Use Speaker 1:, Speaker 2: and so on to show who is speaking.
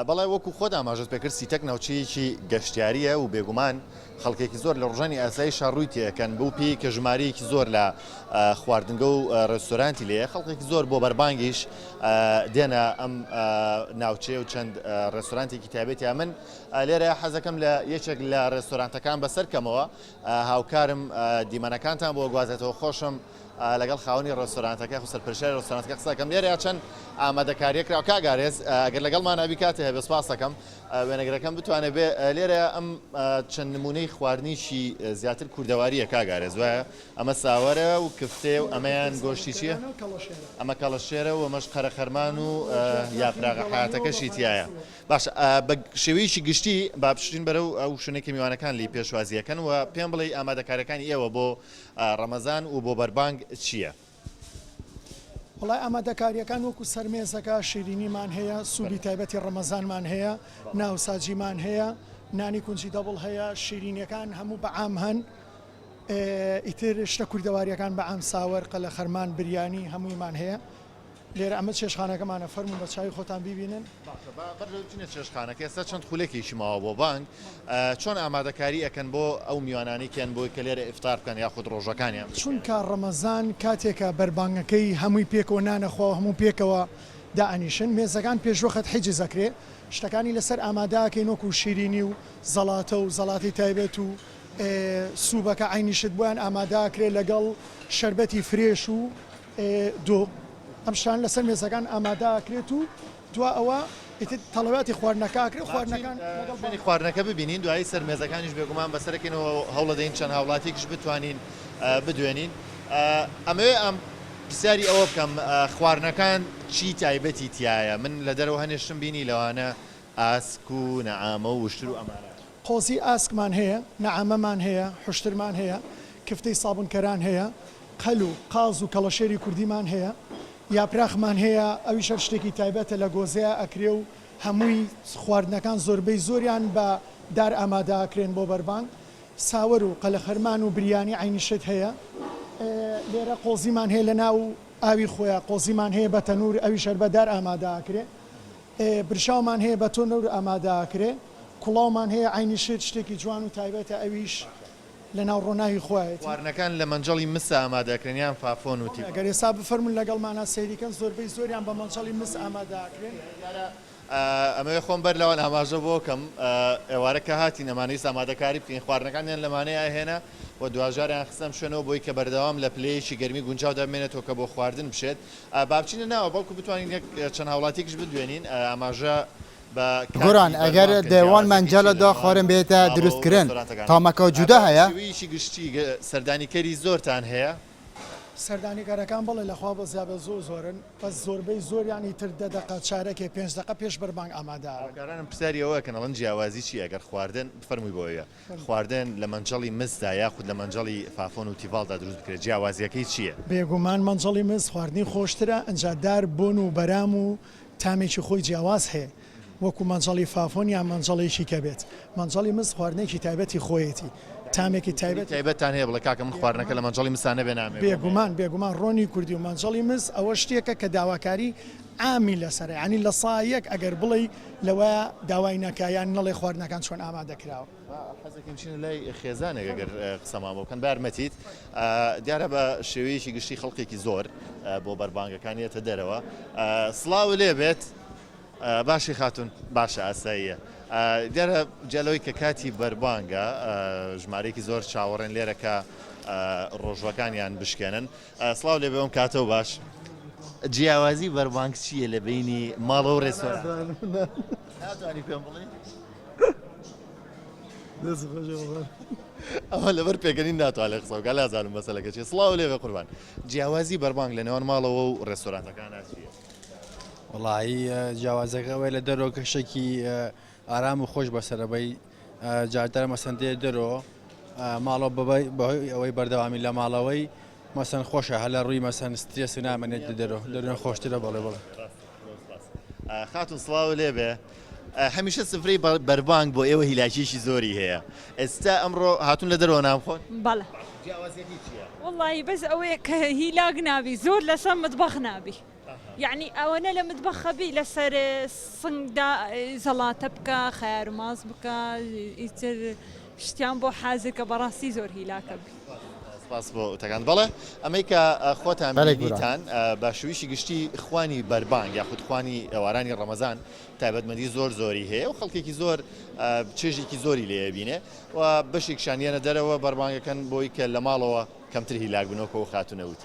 Speaker 1: بەڵێ وەکو خۆدا ئاماژەت پێکرد سیتەک ناوچەیەکی گەشتیاریە و بێگومان خەڵکێکی زۆر لە ڕۆژانی ئاساییشە ڕووی تێەکەن بەو پێی کە ژمارەیەکی زۆر لە خواردنگە و ڕێستۆرانتی لێە خەڵکێکی زۆر بۆ بەربانگیش دێنە ئەم ناوچەیە و چەند ڕێستۆرانتێکی تایبەتیە من لێرە حەزەکەم لە یەکێک لە ڕێستۆرانتەکان بەسەرکەمەوە هاوکارم دیمەنەکانتان بۆ گوازێتەوە خۆشم لەگەڵ خاوەنی ڕێستۆرانتەکە و سەرپەرشتیاری ڕێستۆرانتەکە قسەکەم لێرە چەند ئامادەکاریەک کراوە کاگارێز ئەگەر لەگەڵمان نابی کاتێ هەبێ سپاس دەکەم وێنەگرەکەم بتوانێت بێ لێرە ئەم چەند نمونەی خواردنیشی زیاتر کوردەواریە کاگارێز وایە ئەمە ساوەرە و کفتێ و ئەمەیان گۆشتی چییە؟ ئەمە کەڵەشێرە و ئەمەش قەرەخەرمان و یاپراغە حیاتەکەشی تایە. باش بە شێوەیەکی گشتی با بشین بەرەو ئەو شوێنێکی میوانەکان لی پێشوازیەکەن و پێم بڵێ ئامادەکاریەکانی ئێوە بۆ ڕەمەزان و بۆ بەربانگ چییە؟
Speaker 2: وڵای ئامادەکاریەکان وەکو سەرمێزەکە شیرینیمان هەیە، سوبی تایبەتی ڕەمەزانمان هەیە، ناوساجیمان هەیە، نانی کونجی دەبڵ هەیە، شیرینیەکان هەموو بەعام هەن، ئیتر شتە کوردەواریەکان بەعام ساوەر قەلە خەرمان بریانی هەموویمان هەیە. لێرە ئەمە چێشخانەکەمانە فەرمون بە چاوی خۆتان ببینن.
Speaker 1: بەرچینە چێشخانەکە ئێستا چەند خولێکیشی ماوە بۆ بانگ چۆن ئامادەکاری ئەکەن بۆ ئەو میوانانێکیان بۆی کە لێرە ئیفطار بکەن یاخود ڕۆژەکانیان
Speaker 2: چونکە ڕەمەزان کاتێکە بەربانگەکەی هەمووی پێکەوە نانەخوا هەموو پێکەوە دائنیشن مێزەکان پێشوەخت حیجز ئەکرێ شتەکانی لەسەر ئامادەکەین وەکو شیرینی و زەڵاتە و زەڵاتی تایبەت و سوبەکە عینیشت بۆیان ئامادەکرێ لەگەڵ شەربەتی فرێش و دۆ ئەم شتان لەسەر مێزەکان ئامادەکرێت و دوا ئەوە تەڵەواتی خواردنەکەکرێت
Speaker 1: خواردنەکە ببینین دوایی سەر مێزەکانیش بێگومان بەسەرەکەینەوە هەوڵە دەین چەند هاوڵاتێکش بتوانین بدوێنین. ئەمەوێ ئەم پرسیاری ئەوە بکەم خواردنەکان چی تایبەتی تایە؟ من لە دەرەوە هەنێشتم بینی لەوانە ئاسک و نەعامە و وشتر و ئەمانە.
Speaker 2: قۆزی ئاسکمان هەیە، نەعامەمان هەیە، حشترمان هەیە، کفتەی سابونکەران هەیە، قەل و قاز و کەڵەشێری کوردیمان هەیە، یاپراخمان هەیە ئەوی شەر شتێکی تایبەتە لە گۆزەیە ئەکرێ و هەمووی خواردنەکان زۆربەی زۆریان بە دار ئامادەکرێن بۆ بەربانگ. ساوەر و قەلە خەرمان و بریانی عینیشت هەیە. لێرە قۆزیمان هەیە لە ناو ئاوی خۆیان قۆزیمان هەیە بە تەنور ئەوی شەر بە دار ئامادەکرێ. برشاومان هەیە بە تۆنەور ئامادەکرێ. کوڵاومان هەیە عینیشت شتێکی جوان و تایبەتە ئەویش لە ناو ڕۆناوی خۆیت.
Speaker 1: خواردنەکان لە مەنجەڵی مس ئامادەکرێنیان فافۆن و تی.
Speaker 2: ئەگەر ێستا بفەرمون لەگەڵمانە سەیریکەن زۆربەی زۆریان بە مەنجەڵی مس ئامادەکرێن.
Speaker 1: ئەمەوێ خۆم بەر لەوان ئاماژە بۆ کەم ئێوارە کە هاتی نەمانەی ئامادەکاری بکەین خواردنەکانیان لەمانەیە هێنا و دوژاریان خستەم شوێنەوە بۆی کە بەردەوام لە پلەیەکی گەرمی گونجاو دەمێنێتەوە کە بۆ خواردن بشێت. بابچینە ناوە بەڵکو بتوانین چەند هاوڵاتێکش بدوێنین ئاماژە
Speaker 3: گۆران ئەگەر دەوان مەنجەلەدا خوارم بێتە دروستکردن تامەکە جودا هەیە
Speaker 1: ویشی گشتی سەردانیکەری زۆرتان هەیە؟
Speaker 2: سەردانیکارەکان بڵێ لەخوا بە زیابە زۆرن بەس زۆربەی زۆریانی تر 10 دقە چارەکێ 5 دقە پێش بەربانگ ئامادەکارانم
Speaker 1: پرسیاری ئەوە کە نەڵەن جیاوازی چی ئەگەر خواردن فەرمووی بۆیە خواردن لە مەنجەڵی مسدا یاخود لە مەنجەڵی فافۆن و تیڤالدا دروست بکرێت جیاوازیەکەی چییە؟
Speaker 2: بێگومان مەنجەڵی مس خواردنی خۆشترە ئەنجادار بۆن و بەرام و تامێکی خۆی جیاواز هەیە وەکو مەنجەڵی فافۆن یان مەنجەڵێکی کە بێت مەنجەڵی مس خواردنێکی تایبەتی خۆیەتی تامێکی
Speaker 1: تایبەتان هەیە بڵێ کاکە من خواردنەکە لە مەنجەڵی مسانە بێنامێ
Speaker 2: بێگومان ڕۆنی کوردی و مەنجەڵی مس ئەوە شتێکە کە داواکاری ئامی لەسەرە ینی لە سایەک ئەگەر بڵێ لەوە داوای نەکایان نەڵێ خواردنەکان چۆن ئامادەکراوە
Speaker 1: حەزەکەم چینە لای خێزانێک ئەگەر قسەمان بۆکەن بارمەتیت دیارە بە شێوەیەکی گشتی خەڵکێکی زۆر بۆ بەربانگەکانیەتە دەرەوە سڵاو لێ بێت باشی خاتون باشە ئاساییە دیارە جەلەوەی کە کاتی بەربانگە ژمارەیەکی زۆر چاوەڕێن لێرە کە ڕۆژوەکانیان بشکێنن سڵاو لێ بێم کاتەوە باش جیاوازی بەربانگ چییە لە بینی ماڵە و ڕێستۆران ناتوانی پێم بڵێ ئەوە لەبەر پێگەنی ناتوانێت قسەوکە لازانم مەسەلەکە چێ سڵاو لێ بێ قوربان جیاوازی بەربانگ لە نێوان ماڵەوە و ڕێستۆرانتەکانە چییە؟
Speaker 4: وڵایی جیاوازەکە ئەوەی لە دەرەوە کەشێکی ئارام و خۆش بەسەرەبەی جاردەرە مەسەن دێ دەرەوە ماڵەوە بەهۆی ئەوەی بەردەوامی لە ماڵەوەی مەسەن خۆشە هەلە ڕووی مەسەن سترێس و نامەنێت دەرەوە خۆشترە بەڵێ
Speaker 1: خاتون سڵاو لێ بێ هەمیشە سفرەی بەربانگ بۆ ئێوە هیلاکیشی زۆری هەیە ئێستا ئەمڕۆ هاتون لە دەرەوە نامخۆن؟
Speaker 5: بەڵێ وڵی بەس ئەوەیە کە هیلاک نابی زۆر لەسەر متبەخ نابی یعنی ئەوەنە لە متبەخە بی لەسەر سنگدا زەڵاتە بکە خەیار و ماز بکە ئیتر شتیان بۆ حازر کە بەڕاستی زۆر هیلاکە بی.
Speaker 1: سپاس بۆ وتەکان بەڵێ ئەمەی کە خۆتان بینیتان بە شویشی گشتی خوانی بەربانگ یاخود خوانی ئێوارانی ڕەمەزان تایبەتمەندی زۆر زۆری هەیە و خەڵکێکی زۆر چێژێکی زۆری لێ بینێ و بەشێکشانیانە دەرەوە بەربانگەکەن بۆی کە لە ماڵەوە کەمتر هیلاک بنەوە خاتونەوت.